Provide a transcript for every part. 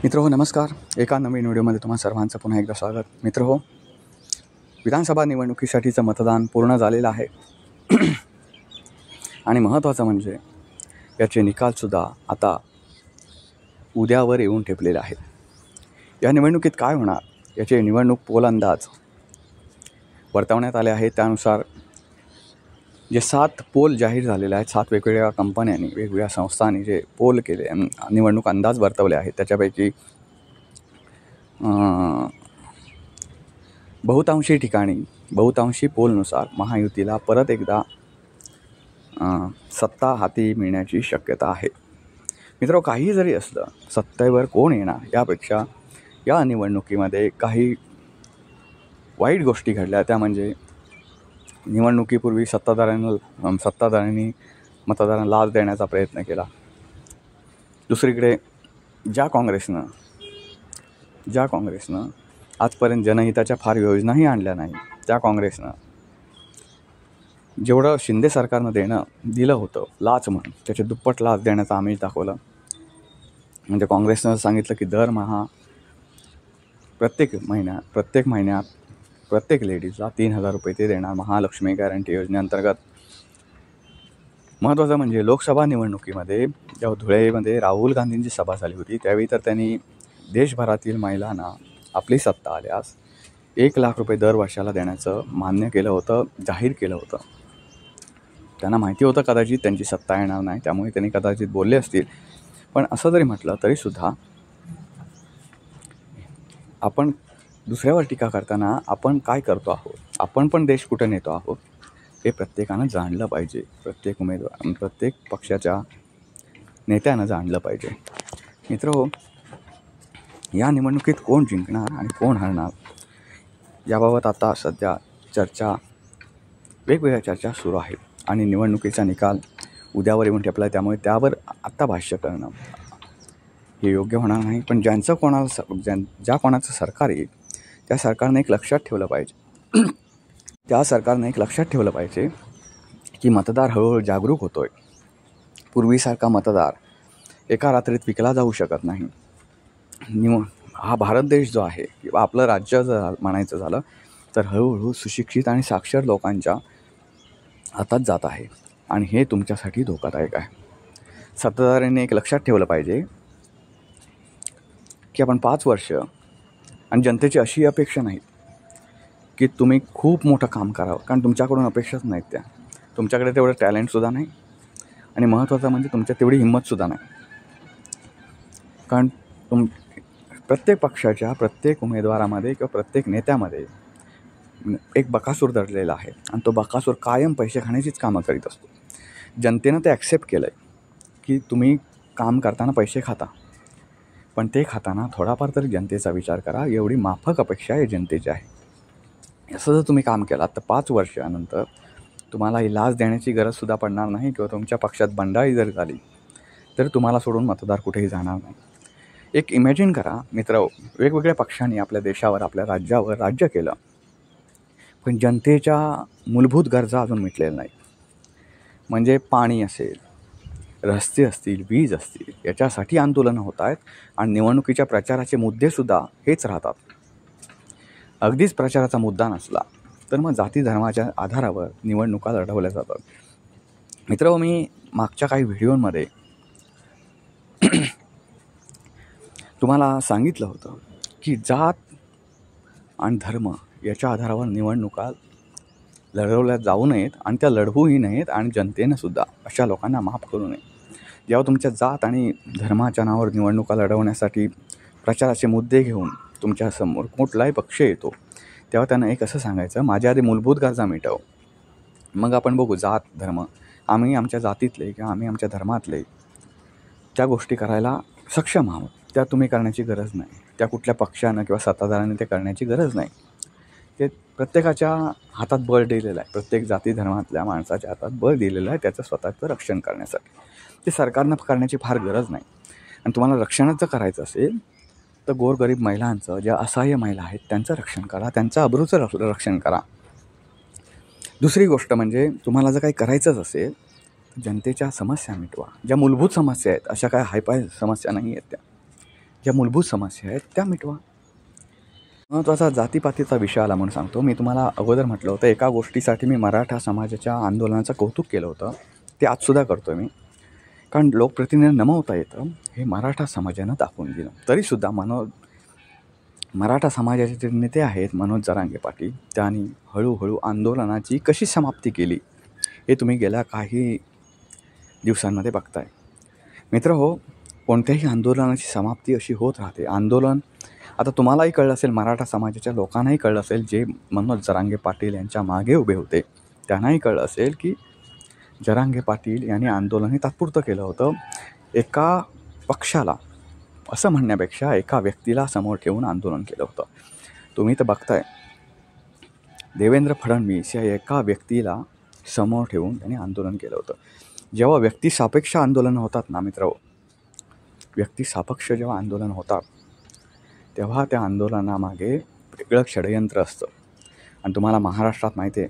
मित्रहो नमस्कार. एका नवीन व्हिडिओमध्ये तुम्हा सर्वांचं पुन्हा एकदा स्वागत. मित्रहो, विधानसभा निवडणुकीसाठीचं मतदान पूर्ण झालेलं आहे आणि महत्त्वाचं म्हणजे याचे निकालसुद्धा आता उद्यावर येऊन ठेपलेले आहेत. या निवडणुकीत काय होणार याचे निवडणूक पोल अंदाज वर्तवण्यात आले आहेत. त्यानुसार जे 7 पोल जाहीर झालेले आहेत, 7 वेगवेगळ्या कंपन्यांनी, वेगवेगळ्या संस्थांनी जे पोल केले, निवडणूक अंदाज वर्तवले आहेत, त्याच्यापैकी बहुतांशी पोलनुसार महायुतीला परत एकदा सत्ता हाती मिळण्याची शक्यता आहे. मित्र, काही जरी असलं, सत्तेवर कोण येणार यापेक्षा या निवडणुकीमध्ये काही वाईट गोष्टी घडल्या. त्या म्हणजे निवडणुकीपूर्वी सत्ताधाऱ्यांनी मतदारांना लाच देण्याचा प्रयत्न केला. दुसरीकडे ज्या काँग्रेसनं आजपर्यंत जनहिताच्या फार योजनाही आणल्या नाही, त्या काँग्रेसनं जेवढं शिंदे सरकारनं दिलं होतं लाच म्हणून, त्याचे दुप्पट लाच देण्याचं आमिष दाखवलं. म्हणजे काँग्रेसनं सांगितलं की दरमहा प्रत्येक महिन्यात प्रत्येक लेडीजला 3,000 रुपये ते देणार महालक्ष्मी गॅरंटी योजनेअंतर्गत. महत्त्वाचं म्हणजे लोकसभा निवडणुकीमध्ये जेव्हा धुळेमध्ये राहुल गांधींची सभा झाली होती, त्यावेळी तर त्यांनी देशभरातील महिलांना आपली सत्ता आल्यास 1,00,000 रुपये दर वर्षाला देण्याचं मान्य केलं होतं, जाहीर केलं होतं. त्यांना माहिती होतं कदाचित त्यांची सत्ता येणार नाही, त्यामुळे त्यांनी कदाचित बोलले असतील. पण असं जरी म्हटलं तरीसुद्धा आपण दुसऱ्यावर टीका करताना आपण काय करतो आहोत, आपण पण देश कुठे नेतो आहोत हे प्रत्येकानं जाणलं पाहिजे. प्रत्येक पक्षाच्या नेत्यानं जाणलं पाहिजे. मित्रहो, या निवडणुकीत कोण जिंकणार आणि कोण हरणार याबाबत आता सध्या वेगवेगळ्या चर्चा सुरू आहेत आणि निवडणुकीचा निकाल उद्यावर येऊन ठेपला आहे. त्यामुळे त्यावर आत्ता भाष्य करणं हे योग्य होणार नाही. पण ज्या कोणाचं सरकार येईल त्या सरकारने एक लक्षात ठेवलं पाहिजे की मतदार हळूहळू जागरूक होतो आहे. पूर्वीसारखा मतदार एका रात्रीत विकला जाऊ शकत नाही. हा भारत देश जो आहे किंवा आपलं राज्य जर म्हणायचं झालं तर हळूहळू सुशिक्षित आणि साक्षर लोकांच्या हातात जात आहे आणि हे तुमच्यासाठी धोकादायक आहे. सत्ताधाऱ्यांनी एक लक्षात ठेवलं पाहिजे की आपण 5 वर्ष, आणि जनतेची अशी अपेक्षा नाही की तुम्ही खूप मोठं काम करावं, कारण तुमच्याकडून अपेक्षाच नाहीत त्या. तुमच्याकडे तेवढं टॅलेंटसुद्धा नाही आणि महत्त्वाचं म्हणजे तुमच्यात तेवढी हिंमतसुद्धा नाही. कारण प्रत्येक पक्षाच्या प्रत्येक उमेदवारामध्ये किंवा प्रत्येक नेत्यामध्ये एक बकासूर दडलेला आहे आणि तो बकासूर कायम पैसे खाण्याचीच कामं करीत असतो. जनतेनं ते ॲक्सेप्ट केलं आहे की तुम्ही काम करताना पैसे खाता, पण ते खाताना थोडाफार तरी जनतेचा विचार करा. एवढी माफक अपेक्षा आहे जनतेची आहे. असं जर तुम्ही काम केलात तर 5 वर्षानंतर तुम्हाला ही लाच देण्याची गरजसुद्धा पडणार नाही किंवा तुमच्या पक्षात बंडाळी जर झाली तर तुम्हाला सोडून मतदार कुठेही जाणार नाही. एक इमॅजिन करा मित्र, वेगवेगळ्या पक्षांनी आपल्या देशावर, आपल्या राज्यावर राज्य केलं, पण जनतेच्या मूलभूत गरजा अजून मिटलेल्या नाही. म्हणजे पाणी असेल, रस्ते असतील, वीज असतील, याच्यासाठी आंदोलनं होत आहेत आणि निवडणुकीच्या प्रचाराचे मुद्देसुद्धा हेच राहतात. अगदीच प्रचाराचा मुद्दा नसला तर मग जाती धर्माच्या आधारावर निवडणुका लढवल्या जातात. मित्र, मी मागच्या काही व्हिडिओमध्ये तुम्हाला सांगितलं होतं की जात आणि धर्म याच्या आधारावर निवडणुका लढवल्या जाऊ नयेत आणि त्या लढवूही नयेत आणि जनतेनं सुद्धा अशा लोकांना माफ करू नये. जेव्हा तुमच्या जात आणि धर्माच्या नावावर निवडणुका लढवण्यासाठी प्रचाराचे मुद्दे घेऊन तुमच्यासमोर कुठलाही पक्ष येतो, तेव्हा त्यांना एक असं सांगायचं, माझ्या आधी मूलभूत गरजा मिटव, मग आपण बघू जात धर्म. आम्ही आमच्या जातीतले किंवा आम्ही आमच्या धर्मातले त्या गोष्टी करायला सक्षम आहोत, त्या तुम्ही करण्याची गरज नाही. त्या कुठल्या पक्षानं किंवा सत्ताधाऱ्याने ते करण्याची गरज नाही. ते प्रत्येकाच्या हातात बळ दिलेलं आहे. प्रत्येक जाती धर्मातल्या माणसाच्या हातात बळ दिलेलं आहे त्याचं स्वतःचं रक्षण करण्यासाठी. ते सरकारनं करण्याची फार गरज नाही. आणि तुम्हाला रक्षणच जर करायचं असेल तर गोरगरीब महिलांचं, ज्या असहाय्य महिला आहेत त्यांचं रक्षण करा, त्यांचं अब्रूचं रक्षण करा. दुसरी गोष्ट म्हणजे तुम्हाला जर काही करायचंच असेल जनतेच्या समस्या मिटवा. ज्या मूलभूत समस्या आहेत, अशा काय हायफाय समस्या नाही आहेत त्या. ज्या मूलभूत समस्या आहेत त्या मिटवा. महत्त्वाचा जातीपातीचा विषय आला म्हणून सांगतो. मी तुम्हाला अगोदर म्हटलं होतं एका गोष्टीसाठी मी मराठा समाजाच्या आंदोलनाचं कौतुक केलं होतं, ते आजसुद्धा करतो आहे मी. कारण लोकप्रतिनिधी नमवता येतं हे मराठा समाजानं दाखवून दिलं. तरीसुद्धा मराठा समाजाचे जे नेते आहेत मनोज जरांगे पाटील, त्यांनी हळूहळू आंदोलनाची कशी समाप्ती केली हे तुम्ही गेल्या काही दिवसांमध्ये बघताय. मित्रहो, कोणत्याही आंदोलनाची समाप्ती अशी होत राहते. आंदोलन आता तुम्हालाही कळलं असेल, मराठा समाजाच्या लोकांनाही कळलं असेल, जे मनोज जरांगे पाटील यांच्या मागे उभे होते त्यांनाही कळलं असेल की जरांगे पाटील यांनी आंदोलन हे तात्पुरतं केलं होतं. एका पक्षाला असं म्हणण्यापेक्षा एका व्यक्तीला समोर ठेवून आंदोलन केलं होतं. तुम्ही तर बघताय, देवेंद्र फडणवीस या एका व्यक्तीला समोर ठेवून त्यांनी आंदोलन केलं होतं. जेव्हा व्यक्तिसापेक्ष आंदोलनं होतात ना मित्र, व्यक्तिसापेक्ष जेव्हा आंदोलन होतात तेव्हा त्या आंदोलनामागे वेगळं षडयंत्र असतं. आणि तुम्हाला महाराष्ट्रात माहिती आहे,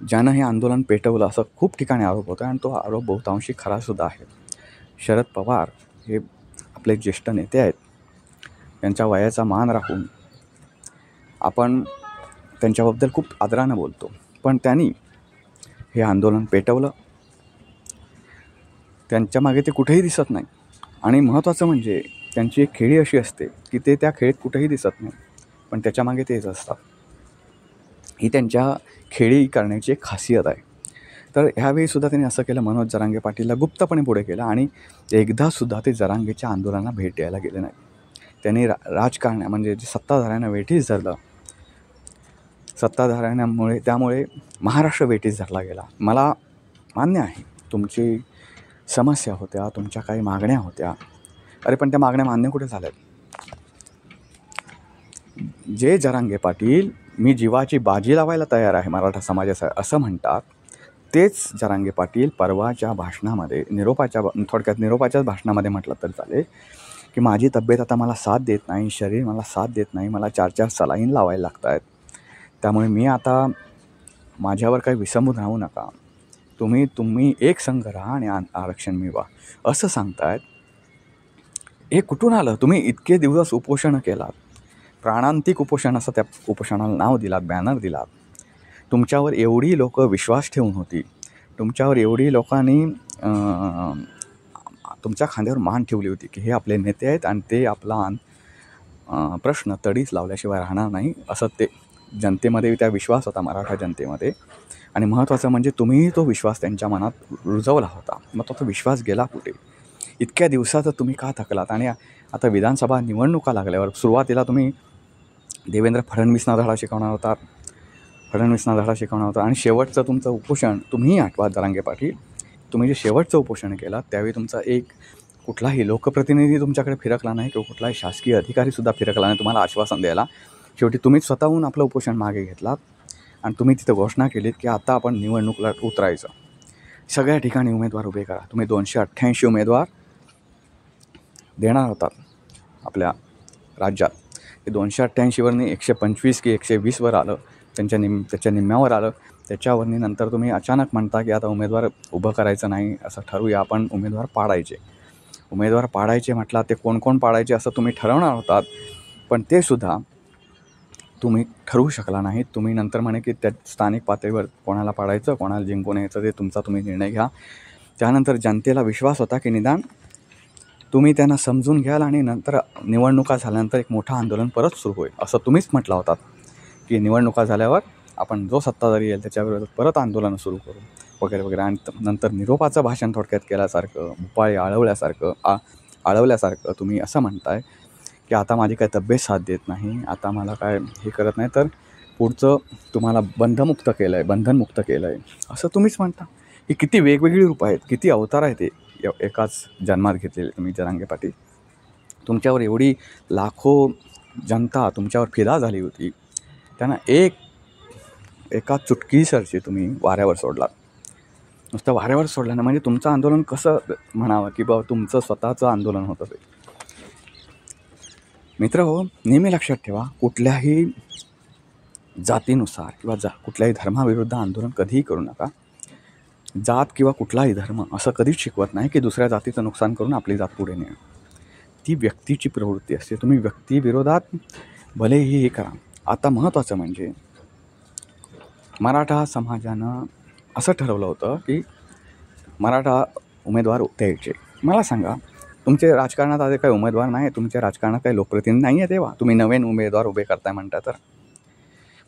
ज्यानं हे आंदोलन पेटवलं असं खूप ठिकाणी आरोप होता आणि तो आरोप बहुतांशी खरासुद्धा आहे. शरद पवार हे आपले ज्येष्ठ नेते आहेत, त्यांच्या वयाचा मान राखून आपण त्यांच्याबद्दल खूप आदरानं बोलतो, पण त्यांनी हे आंदोलन पेटवलं. त्यांच्यामागे ते कुठेही दिसत नाही. आणि महत्त्वाचं म्हणजे त्यांची एक खेळी अशी असते की ते त्या खेळीत कुठेही दिसत नाही, पण त्याच्यामागे तेच असतात. ही त्यांच्या खेळी करण्याची एक खासियत आहे. तर ह्यावेळीसुद्धा त्यांनी असं केलं, मनोज जरांगे पाटीलला गुप्तपणे पुढे केलं आणि एकदासुद्धा ते जरांगेच्या आंदोलनाला भेट द्यायला गेले नाही. त्यांनी राजकारण म्हणजे जे सत्ताधाऱ्यांना वेठीस धरलं, त्यामुळे महाराष्ट्र वेठीस धरला गेला. मला मान्य आहे तुमची समस्या होत्या, तुमच्या काही मागण्या होत्या, अरे पण त्या मागण्या मान्य कुठे झाल्यात? जे जरांगे पाटील मी जीवाची बाजी लावायला तयार आहे मराठा समाजासाठी असं म्हणतात, तेच जरांगे पाटील परवाच्या भाषणामध्ये निरोपाच्याच भाषणामध्ये म्हटलं तर चालेल की माझी तब्येत आता मला साथ देत नाही, शरीर मला साथ देत नाही, मला 4-4 सलाईन लावायला लागत आहेत, त्यामुळे मी आता माझ्यावर काही विसंबून राहू नका, तुम्ही एक संघ राहा आणि आरक्षण मिळवा असं सांगतायत. हे कुठून आलं? तुम्ही इतके दिवस उपोषण केलात, प्राणांतिक उपोषण असं त्या उपोषणाला नाव दिलात, बॅनर दिलात. तुमच्यावर एवढी लोक विश्वास ठेवून होती, तुमच्यावर एवढी लोकांनी तुमच्या खांद्यावर मान ठेवली होती की हे आपले नेते आहेत आणि ते आपला प्रश्न तडीच लावल्याशिवाय राहणार नाही, असं ते जनतेमध्ये त्या विश्वास होता, मराठा जनतेमध्ये. आणि महत्त्वाचं म्हणजे तुम्हीही तो विश्वास त्यांच्या मनात रुजवला होता. मग तो विश्वास गेला कुठे? इतक्या दिवसात तुम्ही का थकलात? आणि आता विधानसभा निवडणुका लागल्यावर सुरुवातीला तुम्ही देवेंद्र फडणवीसना धडा शिकवणार होता आणि शेवटचं तुमचं उपोषण तुम्हीही आठवा जरांगे पाटील, तुम्ही जे शेवटचं उपोषण केलं त्यावेळी तुमचा एक कुठलाही लोकप्रतिनिधी तुमच्याकडे फिरकला नाही किंवा कुठलाही शासकीय अधिकारीसुद्धा फिरकला नाही तुम्हाला आश्वासन द्यायला. शेवटी तुम्हीच स्वतःहून आपलं उपोषण मागे घेतलात आणि तुम्ही तिथं घोषणा केलीत की आता आपण निवडणुकीला उतरायचं, सगळ्या ठिकाणी उमेदवार उभे करा. तुम्ही 288 उमेदवार देणार होतात आपल्या राज्यात. ते 288वरनी 125 की 120वर आलं, त्याच्या निम्म्यावर आलं. त्याच्यावरनी नंतर तुम्ही अचानक म्हणता की आता उमेदवार उभं करायचं नाही, असं ठरवूया आपण, उमेदवार पाडायचे म्हटलं. ते कोण पाडायचे असं तुम्ही ठरवणार होतात, पण ते सुद्धा तुम्ही ठरवू शकला नाही. तुम्ही नंतर म्हणे की त्या स्थानिक पातळीवर कोणाला पाडायचं, कोणाला जिंकून यायचं ते तुमचा तुम्ही निर्णय घ्या. त्यानंतर जनतेला विश्वास होता की निदान तुम्ही त्यांना समजून घ्याल आणि नंतर निवडणुका झाल्यानंतर एक मोठं आंदोलन परत सुरू होईल असं तुम्हीच म्हटलं होतात की निवडणुका झाल्यावर आपण जो सत्ताधारी येईल त्याच्याविरोधात परत आंदोलनं सुरू करू वगैरे वगैरे. आणि नंतर निरोपाचं भाषण थोडक्यात केल्यासारखं, भुपाळी आळवल्यासारखं तुम्ही असं म्हणताय की आता माझी काय तब्येत साथ देत नाही, आता मला काय हे करत नाही, तर पुढचं तुम्हाला बंधनमुक्त केलं आहे असं तुम्हीच म्हणता. ही किती वेगवेगळी रूपं आहेत, किती अवतार आहेत ते एकाच जन्मात घेतलेले तुम्ही जरांगे पाटील. तुमच्यावर एवढी लाखो जनता तुमच्यावर फिदा झाली होती, त्यांना एका चुटकीसरशी तुम्ही वाऱ्यावर सोडलात. नुसतं वाऱ्यावर सोडलं ना म्हणजे तुमचं आंदोलन कसं म्हणावं की बाबा तुमचं स्वतःचं आंदोलन होतं ते. मित्र हो, नेहमी लक्षात ठेवा, कुठल्याही जातीनुसार किंवा कुठल्याही धर्माविरुद्ध आंदोलन कधीही करू नका. जात किंवा कुठलाही धर्म असं कधीच शिकवत नाही की दुसऱ्या जातीचं नुकसान करून आपली जात पुढे नेणं. ती व्यक्तीची प्रवृत्ती असते. तुम्ही व्यक्तीविरोधात भलेही हे करा. आता महत्त्वाचं म्हणजे मराठा समाजानं असं ठरवलं होतं की मराठा उमेदवार द्यायचे. मला सांगा, तुमचे राजकारणात आधी काही उमेदवार नाही, तुमच्या राजकारणात काही लोकप्रतिनिधी नाही आहे तेव्हा तुम्ही नवीन उमेदवार उभे करताय म्हणता, तर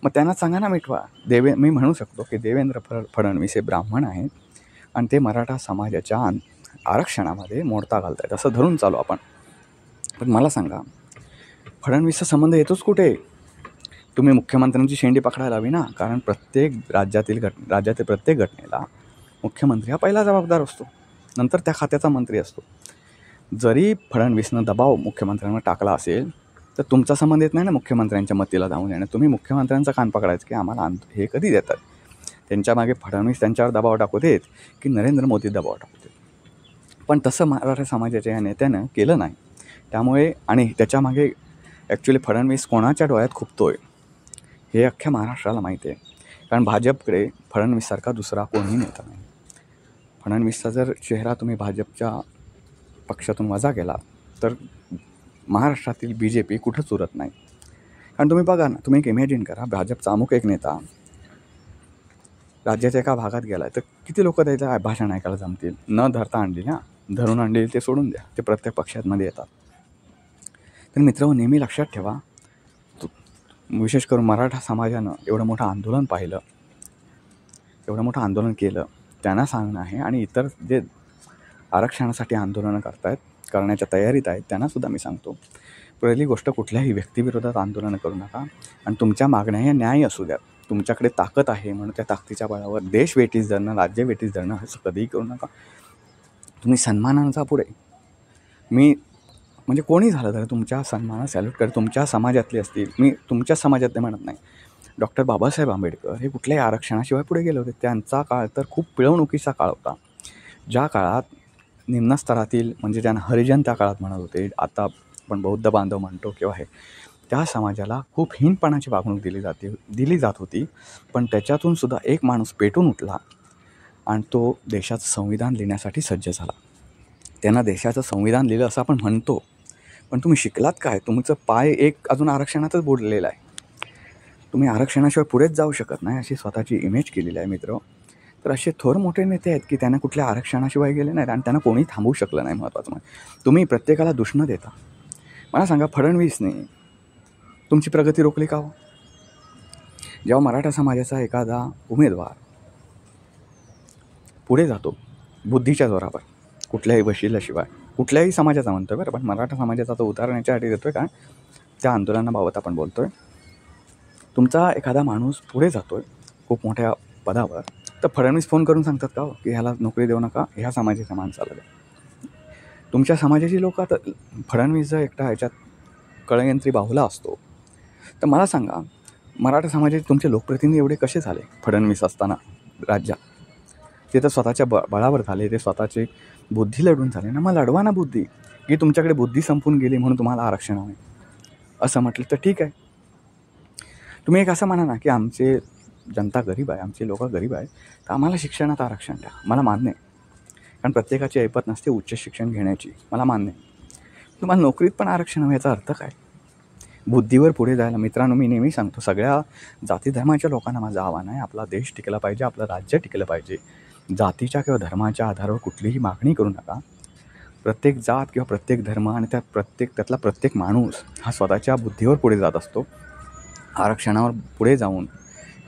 मग त्यांना सांगा ना मिटवा. मी म्हणू शकतो की देवेंद्र फडणवीस हे ब्राह्मण आहेत आणि ते मराठा समाजाच्या आरक्षणामध्ये मोडता घालत आहेत असं धरून चालू आपण. पण मला सांगा, फडणवीसचा संबंध येतोच कुठे? तुम्ही मुख्यमंत्र्यांची शेंडी पकडायला हवी ना, कारण प्रत्येक राज्यातील प्रत्येक घटनेला मुख्यमंत्री हा पहिला जबाबदार असतो, नंतर त्या खात्याचा मंत्री असतो. जरी फडणवीसनं दबाव मुख्यमंत्र्यांवर टाकला असेल तर तुमचा संबंध येत नाही ना मुख्यमंत्र्यांच्या मतीला जाऊन येणं. तुम्ही मुख्यमंत्र्यांचा कान पकडायचं की आम्हाला हे कधी देतात. त्यांच्या मागे फडणवीस त्यांच्यावर दबाव टाकू देत की नरेंद्र मोदी दबाव टाकू देत. पण तसं मराठा समाजाच्या या नेत्यानं केलं नाही. त्यामुळे आणि त्याच्यामागे ॲक्च्युली फडणवीस कोणाच्या डोळ्यात खुपतोय हे अख्ख्या महाराष्ट्राला माहिती आहे. कारण भाजपकडे फडणवीससारखा दुसरा कोणीही नेता नाही. फडणवीसचा जर चेहरा तुम्ही भाजपच्या पक्षातून वजा केला तर महाराष्ट्रातील BJP कुठंच उरत नाही. कारण तुम्ही बघा ना, तुम्ही एक इमॅजिन करा, भाजपचा अमुक एक नेता राज्याच्या एका भागात गेला आहे तर किती लोक त्याचं भाषण ऐकायला जमतील? न धरता आणली, धरून आणली ते सोडून द्या, ते प्रत्येक पक्षांमध्ये येतात. तर मित्रांनो, नेहमी लक्षात ठेवा, विशेष करून मराठा समाजानं एवढं मोठं आंदोलन पाहिलं, एवढं मोठं आंदोलन केलं, त्यांना सांगणं आहे आणि इतर जे आरक्षणासाठी आंदोलनं करण्याच्या तयारीत आहेत त्यांनासुद्धा मी सांगतो, पहिली गोष्ट कुठल्याही व्यक्तीविरोधात आंदोलनं करू नका आणि तुमच्या मागण्या ह्या न्याय असू द्या. तुमच्याकडे ताकद आहे म्हणून त्या ताकदीच्या बळावर देश वेठीस धरणं, राज्य वेठीस धरणं असं कधीही करू नका. तुम्ही सन्मानांचा पुढे, मी म्हणजे कोणी झालं तर तुमच्या सन्मानाला सॅल्यूट कर, तुमच्या समाजातले असतील, मी तुमच्या समाजातले म्हणत नाही. डॉक्टर बाबासाहेब आंबेडकर हे कुठल्याही आरक्षणाशिवाय पुढे गेले होते. त्यांचा काळ तर खूप पिळवणुकीचा काळ होता, ज्या काळात निम्न स्तरातील म्हणजे ज्यांना हरिजन त्या काळात म्हणत होते, आता आपण बौद्ध बांधव म्हणतो किंवा हे, त्या समाजाला खूप हीनपणाची वागणूक दिली जात होती. पण त्याच्यातून सुद्धा एक माणूस पेटून उठला आणि तो देशाचं संविधान लिहिण्यासाठी सज्ज झाला. त्यांना देशाचं संविधान लिहिलं असं आपण म्हणतो, पण तुम्ही शिकलात काय? तुमचं पाय एक अजून आरक्षणातच बुडलेला आहे. तुम्ही आरक्षणाशिवाय पुढेच जाऊ शकत नाही अशी स्वतःची इमेज केलेली आहे मित्र. तर असे थोर मोठे नेते आहेत की त्यांना कुठल्या आरक्षणाशिवाय गेले नाहीत आणि त्यांना कोणी थांबवू शकलं नाही. महत्त्वाचं म्हणजे तुम्ही प्रत्येकाला दुष्ण देता. मला सांगा, फडणवीसने तुमची प्रगती रोखली का हो? जेव्हा मराठा समाजाचा एखादा उमेदवार पुढे जातो बुद्धीच्या जोरावर, कुठल्याही वशिल्याशिवाय, कुठल्याही समाजाचा म्हणतो आहे बरं, पण मराठा समाजाचा तो उदाहरण याच्यासाठी देतो आहे कारण त्या आंदोलनाबाबत आपण बोलतो आहे. तुमचा एखादा माणूस पुढे जातो आहे खूप मोठ्या पदावर, तर फडणवीस फोन करून सांगतात का हो की ह्याला नोकरी देऊ नका, ह्या समाजाच्या माणसाला द्या. तुमच्या समाजाची लोक आता फडणवीस जर एकटा ह्याच्यात कळयंत्री बाहुला असतो तर मला सांगा, मराठा समाजाचे तुमचे लोकप्रतिनिधी एवढे कसे झाले फडणवीस असताना राज्यात? ते तर स्वतःच्या बळावर झाले, ते स्वतःचे बुद्धी लढून झाले ना. मग लढवा ना बुद्धी, की तुमच्याकडे बुद्धी संपून गेली म्हणून तुम्हाला आरक्षण हवं असं म्हटलं तर ठीक आहे. तुम्ही एक असं म्हणा ना की आमचे जनता गरीब आहे, आमचे लोक गरीब आहेत, तर आम्हाला शिक्षणात आरक्षण द्या. मला मान्य आहे, कारण प्रत्येकाची ऐपत नसते उच्च शिक्षण घेण्याची, मला मान्य आहे. तुम्हाला नोकरीत पण आरक्षण हवं, याचा अर्थ काय? बुद्धीवर पुढे जायला. मित्रांनो, मी नेहमी सांगतो, सगळ्या जाती धर्माच्या लोकांना माझं आव्हान आहे, आपला देश टिकला पाहिजे, आपलं राज्य टिकलं पाहिजे. जातीच्या किंवा धर्माच्या आधारावर कुठलीही मागणी करू नका. प्रत्येक जात किंवा प्रत्येक धर्म आणि त्यातला प्रत्येक माणूस हा स्वतःच्या बुद्धीवर पुढे जात असतो. आरक्षणावर पुढे जाऊन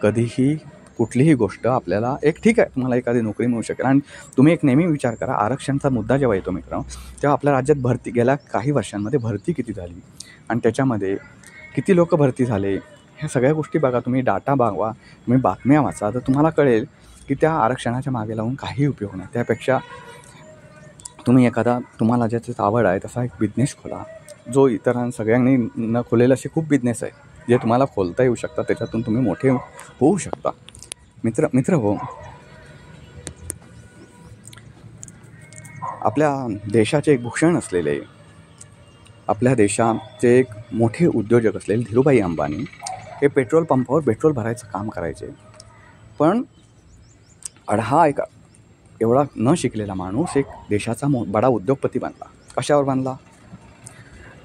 कधीही कुठलीही गोष्ट आपल्याला ठीक आहे, तुम्हाला एखादी नोकरी मिळू शकेल. आणि तुम्ही एक नेहमी विचार करा, आरक्षणाचा मुद्दा जेव्हा येतो मित्रांनो, तेव्हा आपल्या राज्यात गेल्या काही वर्षांमध्ये भरती किती झाली आणि त्याच्यामध्ये किती लोक भरती झाले, ह्या सगळ्या गोष्टी बघा. तुम्ही डाटा बघा, तुम्ही बातम्या वाचा, तर तुम्हाला कळेल की त्या आरक्षणाच्या मागे लावून काही उपयोग नाही. त्यापेक्षा तुम्ही तुम्हाला ज्याच्यात आवड आहे तसा एक बिझनेस खोला, जो सगळ्यांनी न खोलेल असे खूप बिझनेस आहे जे तुम्हाला खोलता येऊ शकतात, त्याच्यातून तुम्ही मोठे होऊ शकता. मित्र हो, आपल्या देशाचे एक भूषण असलेले, आपल्या देशाचे एक मोठे उद्योजक असलेले धीरूभाई अंबानी हे पेट्रोल पंपावर पेट्रोल भरायचं काम करायचे. पण हा एवढा न शिकलेला माणूस एक देशाचा बडा उद्योगपती बनला. कशावर बनला?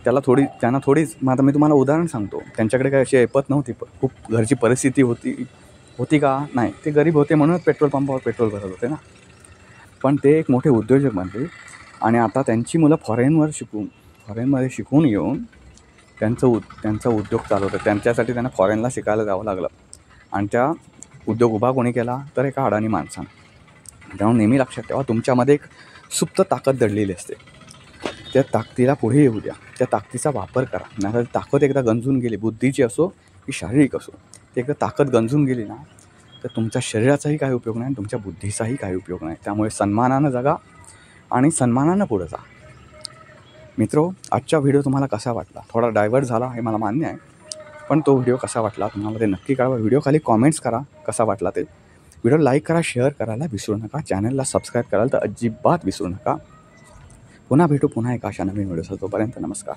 त्यांना थोडीच मग आता मी तुम्हाला उदाहरण सांगतो. त्यांच्याकडे काय अशी ऐपत नव्हती. खूप घरची परिस्थिती होती का? नाही. ते गरीब होते म्हणूनच पेट्रोल पंपावर पेट्रोल भरत होते ना. पण ते एक मोठे उद्योजक बनले आणि आता त्यांची मुलं फॉरेनमध्ये शिकून येऊन त्यांचा उद्योग चालवतात. त्यांच्यासाठी त्यांना फॉरेनला शिकायला जावं लागलं आणि त्या उद्योग उभा कोणी केला? तर एका अडाणी माणसानं. त्यामुळे नेहमी लक्षात ठेवा, तुमच्यामध्ये एक सुप्त ताकद दडलेली असते. त्या ताकदीला पुढे येऊ द्या. त्या ताकदीचा वापर करा. नाही ताकद एकदा गंजून गेली, बुद्धीची असो की शारीरिक असो, ती एकदा ताकद गंजून गेली ना, तर तुमच्या शरीराचाही काही उपयोग नाही आणि तुमच्या बुद्धीचाही काही उपयोग नाही. त्यामुळे सन्मानानं जगा आणि सन्मानानं पुढं जा. मित्रो, आजचा व्हिडिओ तुम्हाला कसा वाटला? थोडा डायव्हर्ट झाला हे मला मान्य आहे, पण तो व्हिडिओ कसा वाटला तुम्हाला ते नक्की कळवा. व्हिडिओ खाली कॉमेंट्स करा कसा वाटला ते. व्हिडिओ लाईक करा, शेअर करायला विसरू नका. चॅनलला सबस्क्राईब करायला तर अजिबात विसरू नका. पुन्हा भेटू पुन्हा एका अशा नवीन व्हिडिओ. तोपर्यंत नमस्कार.